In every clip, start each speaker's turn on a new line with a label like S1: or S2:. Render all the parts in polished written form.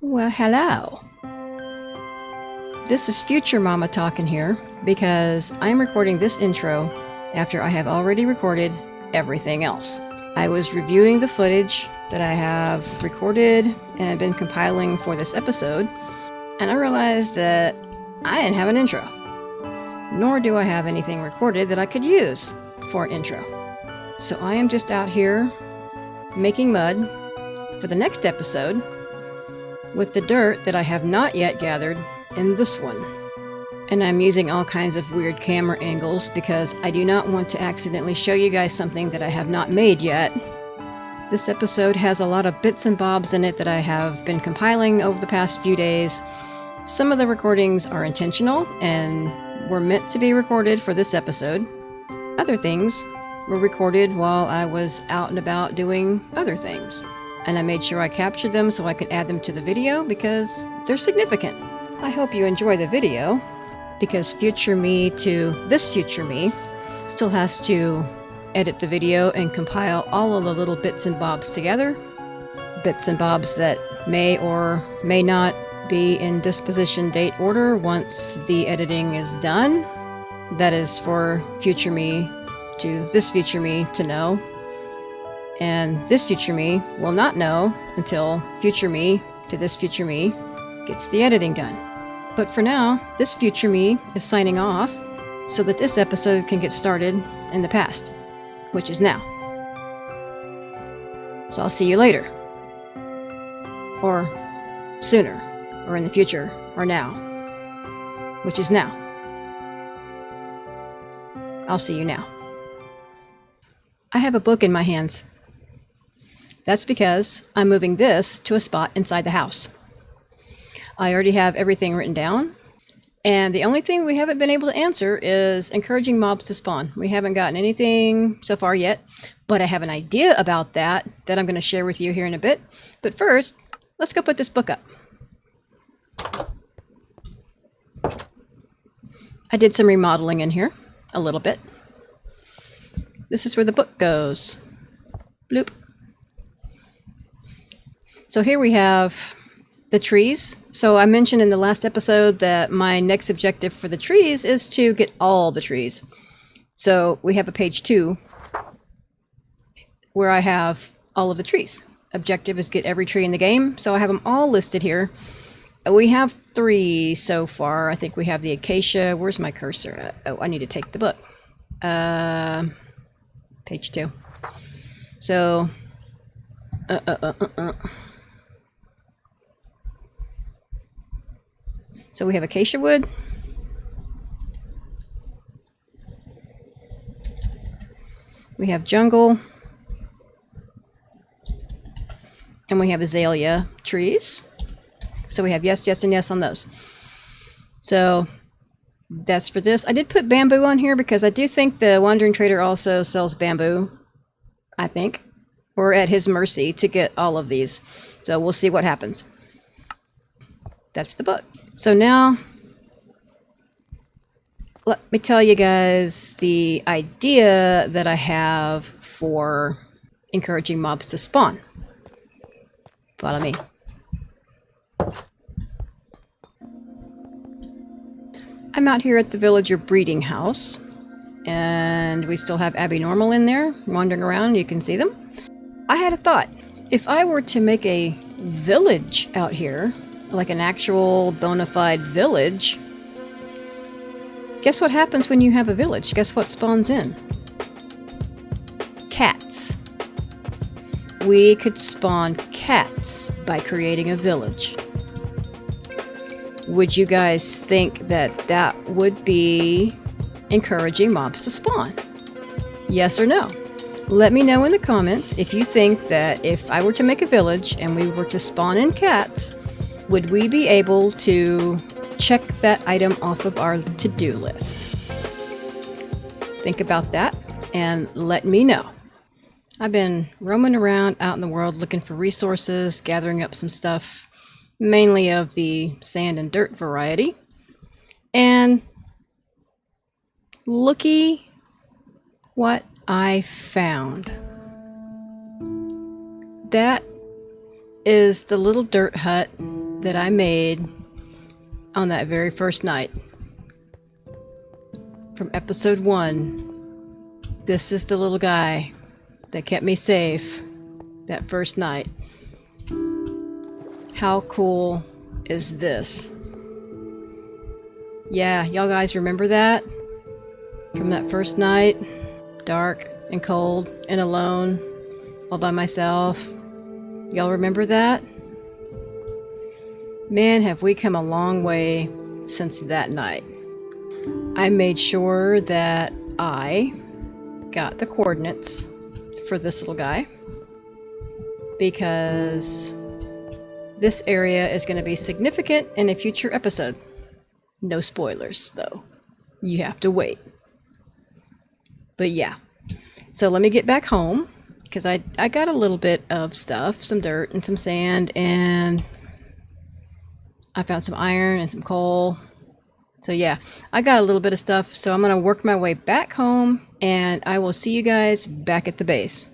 S1: Well, hello. This is Future Mama talking here because I'm recording this intro after I have already recorded everything else. I was reviewing the footage that I have recorded and been compiling for this episode, and I realized that I didn't have an intro, nor do I have anything recorded that I could use for an intro. So I am just out here making mud for the next episode with the dirt that I have not yet gathered in this one. And I'm using all kinds of weird camera angles because I do not want to accidentally show you guys something that I have not made yet. This episode has a lot of bits and bobs in it that I have been compiling over the past few days. Some of the recordings are intentional and were meant to be recorded for this episode. Other things were recorded while I was out and about doing other things. And I made sure I captured them so I could add them to the video because they're significant. I hope you enjoy the video because future me to this future me still has to edit the video and compile all of the little bits and bobs together. Bits and bobs that may or may not be in disposition date order once the editing is done. That is for future me to this future me to know. And this future me will not know until future me to this future me gets the editing done. But for now, this future me is signing off so that this episode can get started in the past, which is now. So I'll see you later. Or sooner, or in the future, or now, which is now. I'll see you now. I have a book in my hands. That's because I'm moving this to a spot inside the house. I already have everything written down, and the only thing we haven't been able to answer is encouraging mobs to spawn. We haven't gotten anything so far yet, but I have an idea about that I'm going to share with you here in a bit. But first, let's go put this book up. I did some remodeling in here, a little bit. This is where the book goes. Bloop. So here we have the trees. So I mentioned in the last episode that my next objective for the trees is to get all the trees. So we have a page 2 where I have all of the trees. Objective is get every tree in the game. So I have them all listed here. We have 3 so far. I think we have the acacia. Where's my cursor at? Oh, I need to take the book. Page 2. So, So we have acacia wood. We have jungle. And we have azalea trees. So we have yes, yes, and yes on those. So that's for this. I did put bamboo on here because I do think the Wandering Trader also sells bamboo, I think. We're at his mercy to get all of these. So we'll see what happens. That's the book. So now, let me tell you guys the idea that I have for encouraging mobs to spawn. Follow me. I'm out here at the villager breeding house, and we still have Abby Normal in there, wandering around. You can see them. I had a thought. If I were to make a village out here, like an actual bona fide village, guess what happens when you have a village? Guess what spawns in? Cats. We could spawn cats by creating a village. Would you guys think that that would be encouraging mobs to spawn? Yes or no? Let me know in the comments if you think that if I were to make a village and we were to spawn in cats, would we be able to check that item off of our to-do list? Think about that and let me know. I've been roaming around out in the world looking for resources, gathering up some stuff, mainly of the sand and dirt variety. And looky what I found. That is the little dirt hut that I made on that very first night. From episode 1. This is the little guy that kept me safe that first night. How cool is this? Yeah, y'all guys remember that? From that first night? Dark and cold and alone, all by myself. Y'all remember that? Man, have we come a long way since that night. I made sure that I got the coordinates for this little guy, because this area is going to be significant in a future episode. No spoilers, though. You have to wait. But yeah. So let me get back home, because I got a little bit of stuff, some dirt and some sand, and I found some iron and some coal. So yeah, I got a little bit of stuff, so I'm going to work my way back home, and I will see you guys back at the base.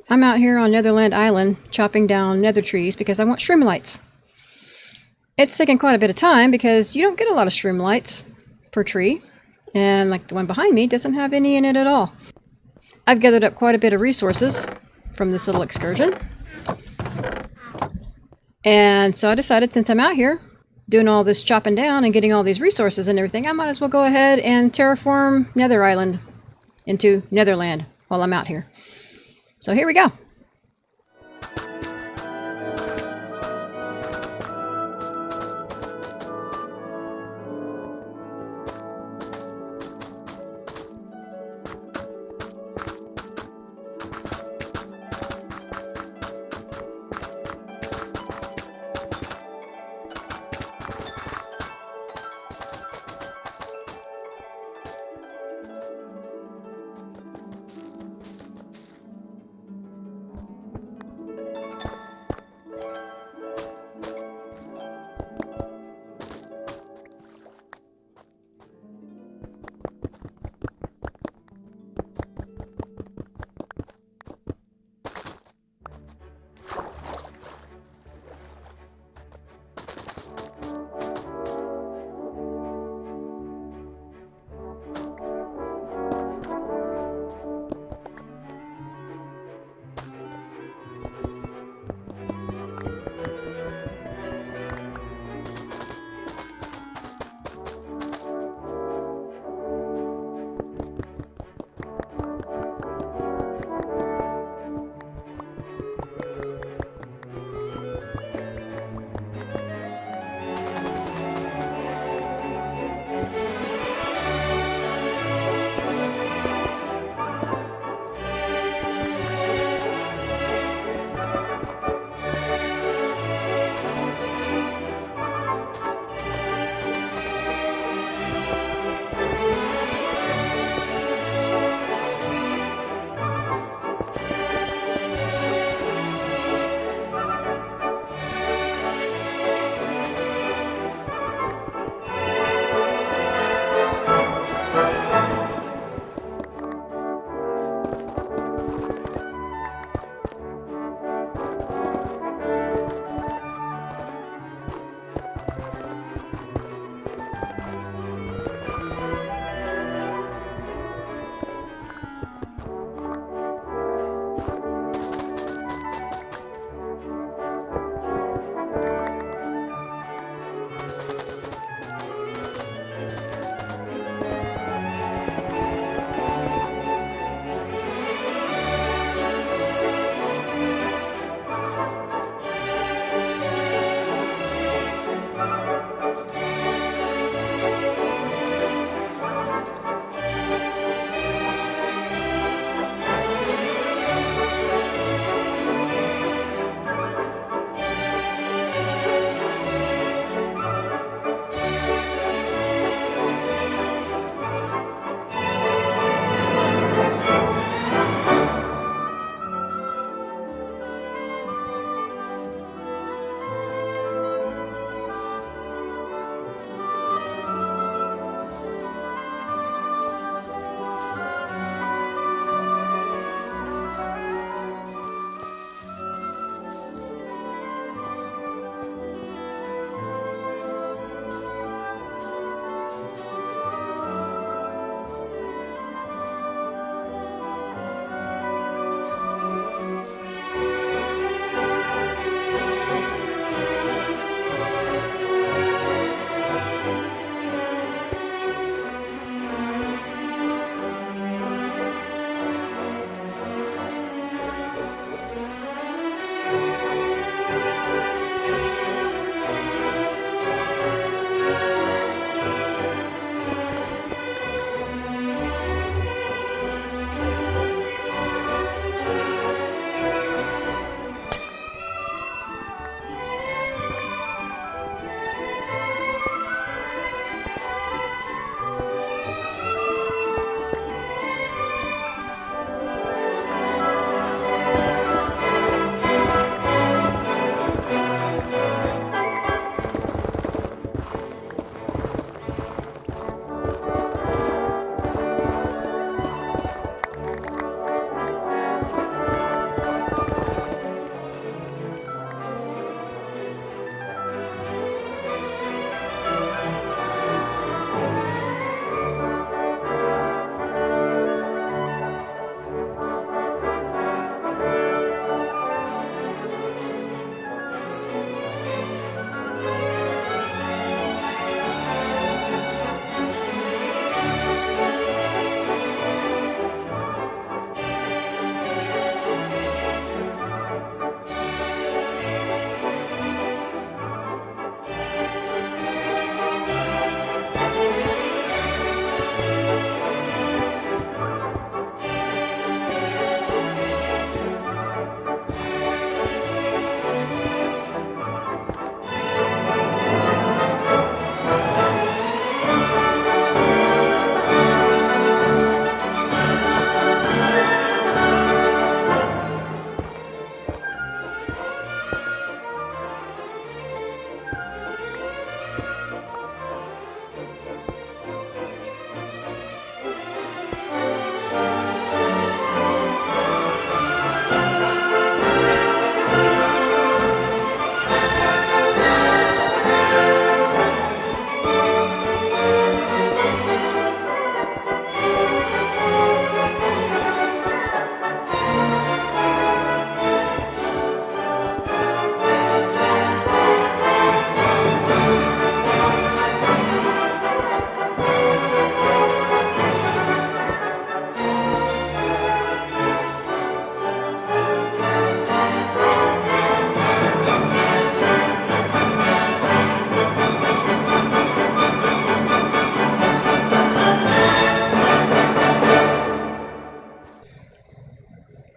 S1: I'm out here on Netherland Island chopping down nether trees because I want shroom lights. It's taken quite a bit of time because you don't get a lot of shroom lights per tree, and like the one behind me doesn't have any in it at all. I've gathered up quite a bit of resources from this little excursion, and so I decided, since I'm out here doing all this chopping down and getting all these resources and everything, I might as well go ahead and terraform Nether Island into Netherland while I'm out here. So here we go.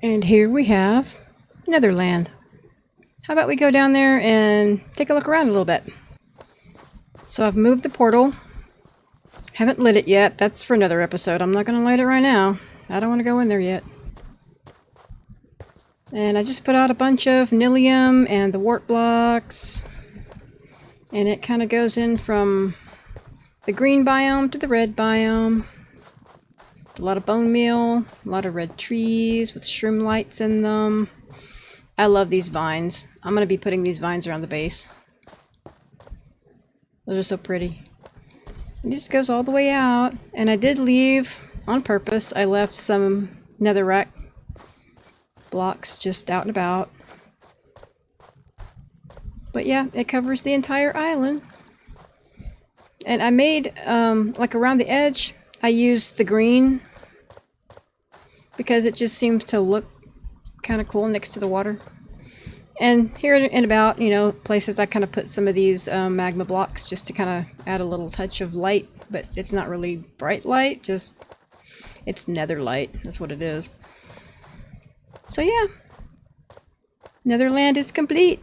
S1: And here we have Netherland. How about we go down there and take a look around a little bit? So I've moved the portal. Haven't lit it yet. That's for another episode. I'm not going to light it right now. I don't want to go in there yet. And I just put out a bunch of Nilium and the wart blocks. And it kind of goes in from the green biome to the red biome. A lot of bone meal, a lot of red trees with shroom lights in them. I love these vines. I'm going to be putting these vines around the base. Those are so pretty. It just goes all the way out. And I did leave, on purpose, I left some netherrack blocks just out and about. But yeah, it covers the entire island. And I made, like around the edge, I used the green because it just seems to look kind of cool next to the water. And here and about, you know, places I kind of put some of these magma blocks just to kind of add a little touch of light, but it's not really bright light, just it's nether light. That's what it is. So yeah, Netherland is complete.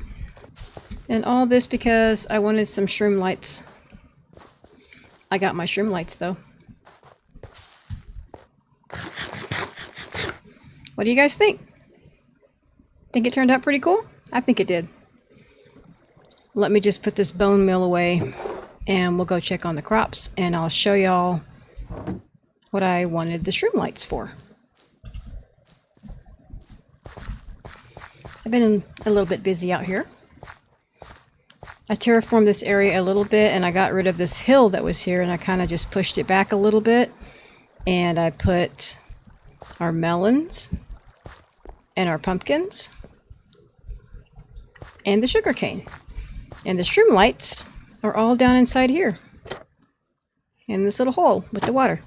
S1: And all this because I wanted some shroom lights. I got my shroom lights though. What do you guys think? Think it turned out pretty cool? I think it did. Let me just put this bone meal away and we'll go check on the crops and I'll show y'all what I wanted the shroom lights for. I've been a little bit busy out here. I terraformed this area a little bit and I got rid of this hill that was here and I kind of just pushed it back a little bit and I put our melons and our pumpkins and the sugarcane. And the shroom lights are all down inside here in this little hole with the water.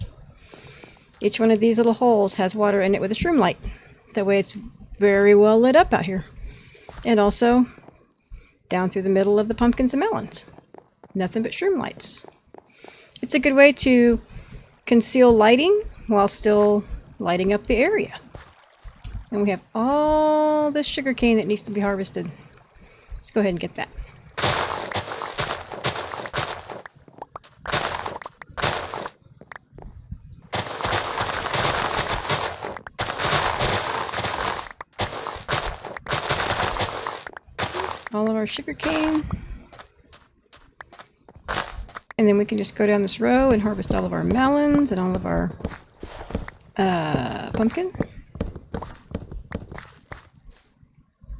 S1: Each one of these little holes has water in it with a shroom light. That way it's very well lit up out here. And also down through the middle of the pumpkins and melons. Nothing but shroom lights. It's a good way to conceal lighting while still lighting up the area. And we have all this sugarcane that needs to be harvested. Let's go ahead and get that. All of our sugarcane. And then we can just go down this row and harvest all of our melons and all of our pumpkin.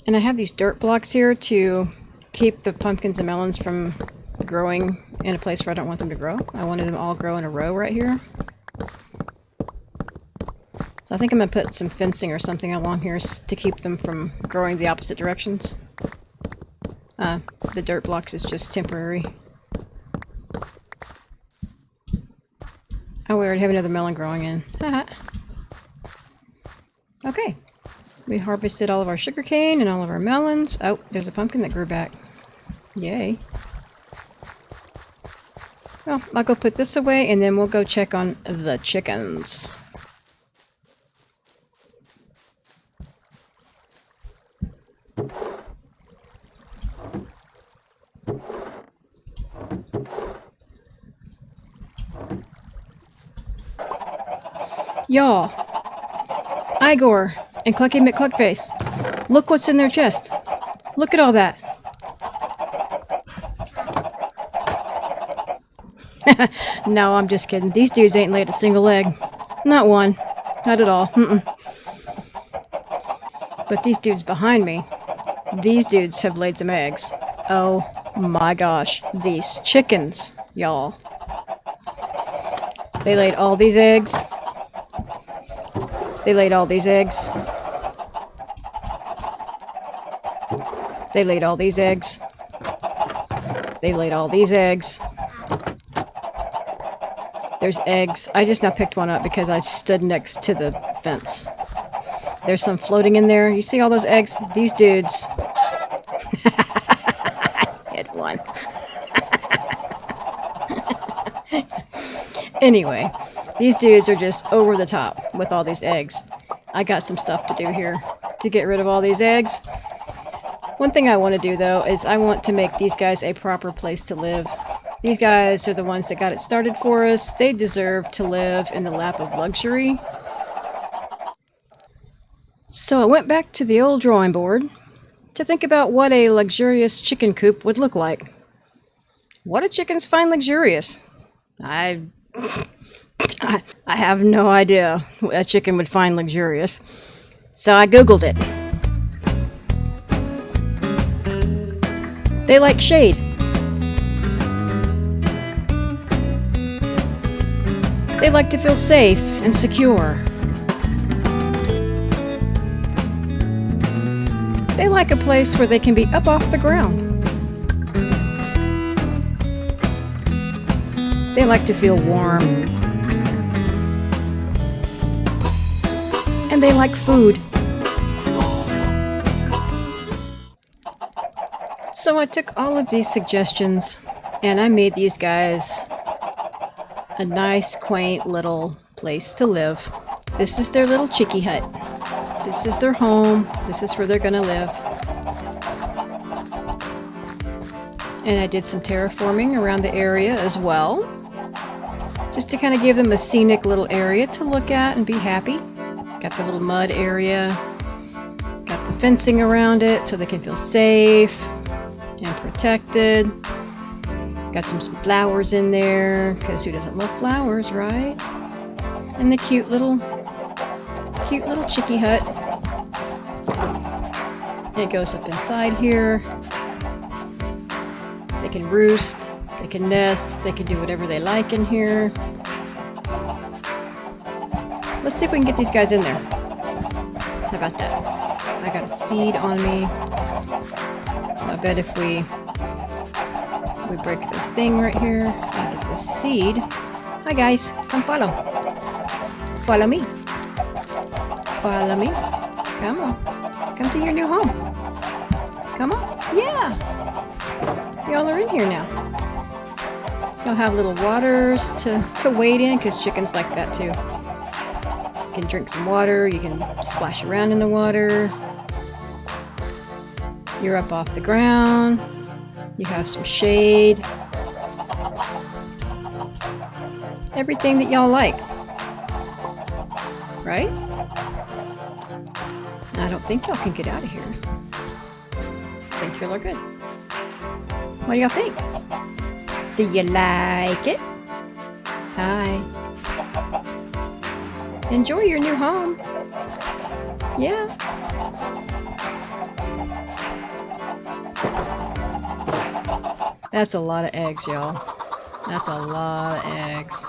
S1: And I have these dirt blocks here to keep the pumpkins and melons from growing in a place where I don't want them to grow. I wanted them all grow in a row right here. So I think I'm going to put some fencing or something along here to keep them from growing the opposite directions. The dirt blocks is just temporary. Oh, we already have another melon growing in. Okay. We harvested all of our sugarcane and all of our melons. Oh, there's a pumpkin that grew back. Yay. Well, I'll go put this away and then we'll go check on the chickens. Y'all, Igor and Clucky McCluckface, look what's in their chest. Look at all that. No, I'm just kidding. These dudes ain't laid a single egg. Not one. Not at all. But these dudes behind me, these dudes have laid some eggs. Oh my gosh. These chickens, y'all. They laid all these eggs. They laid all these eggs. They laid all these eggs. They laid all these eggs. There's eggs. I just now picked one up because I stood next to the fence. There's some floating in there. You see all those eggs? These dudes. Hit one. Anyway, these dudes are just over the top with all these eggs. I got some stuff to do here to get rid of all these eggs. One thing I want to do, though, is I want to make these guys a proper place to live. These guys are the ones that got it started for us. They deserve to live in the lap of luxury. So I went back to the old drawing board to think about what a luxurious chicken coop would look like. What do chickens find luxurious? I have no idea what a chicken would find luxurious. So I Googled it. They like shade. They like to feel safe and secure. They like a place where they can be up off the ground. They like to feel warm. And they like food. So I took all of these suggestions and I made these guys a nice, quaint little place to live. This is their little chickie hut. This is their home. This is where they're gonna live. And I did some terraforming around the area as well, just to kind of give them a scenic little area to look at and be happy. Got the little mud area, got the fencing around it so they can feel safe and protected. Got some flowers in there, because who doesn't love flowers, right? And the cute little chickie hut. It goes up inside here. They can roost, they can nest, they can do whatever they like in here. Let's see if we can get these guys in there. How about that? I got a seed on me. So I bet if we break the thing right here, I get this seed. Hi guys, come follow. Follow me. Follow me. Come on. Come to your new home. Come on. Yeah. Y'all are in here now. You'll have little waters to wade in, because chickens like that too. You can drink some water. You can splash around in the water. You're up off the ground. You have some shade. Everything that y'all like. Right? I don't think y'all can get out of here. I think y'all are good. What do y'all think? Do you like it? Hi. Enjoy your new home. Yeah. That's a lot of eggs, y'all. That's a lot of eggs.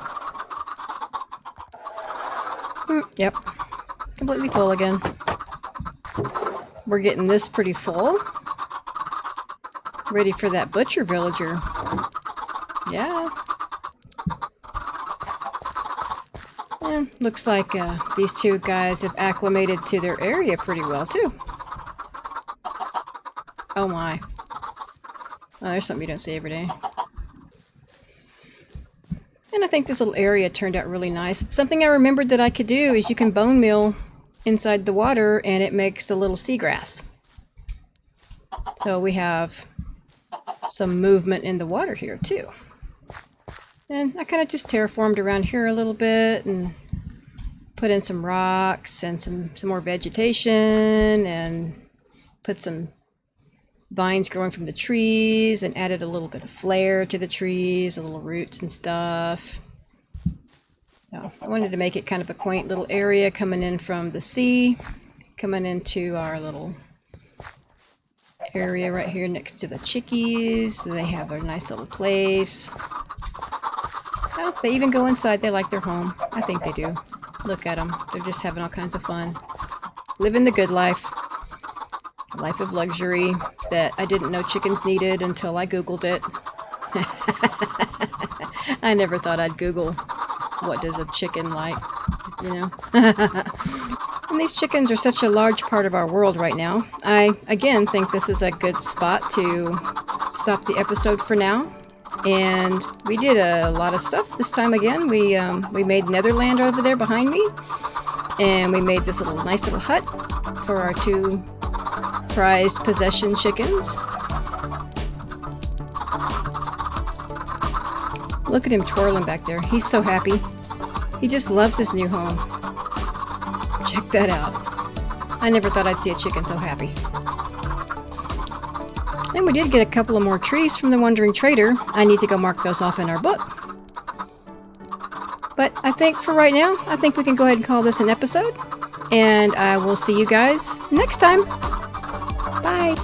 S1: Yep. Completely full again. We're getting this pretty full. Ready for that butcher villager. Yeah. And looks like these two guys have acclimated to their area pretty well, too. Oh my. Oh, there's something you don't see every day. And I think this little area turned out really nice. Something I remembered that I could do is you can bone meal inside the water and it makes the little seagrass. So we have some movement in the water here too. And I kind of just terraformed around here a little bit and put in some rocks and some more vegetation and put some vines growing from the trees and added a little bit of flair to the trees, a little roots and stuff. So I wanted to make it kind of a quaint little area coming in from the sea, coming into our little area right here next to the chickies. So they have a nice little place. Oh, they even go inside. They like their home. I think they do. Look at them. They're just having all kinds of fun. Living the good life. Life of luxury that I didn't know chickens needed until I Googled it. I never thought I'd Google what does a chicken like, you know. And these chickens are such a large part of our world right now. I, again, think this is a good spot to stop the episode for now. And we did a lot of stuff this time again. We made Netherland over there behind me. And we made this nice little hut for our two prized possession chickens. Look at him twirling back there. He's so happy. He just loves his new home. Check that out. I never thought I'd see a chicken so happy. And we did get a couple of more trees from the Wandering Trader. I need to go mark those off in our book. But I think for right now, I think we can go ahead and call this an episode. And I will see you guys next time. Bye.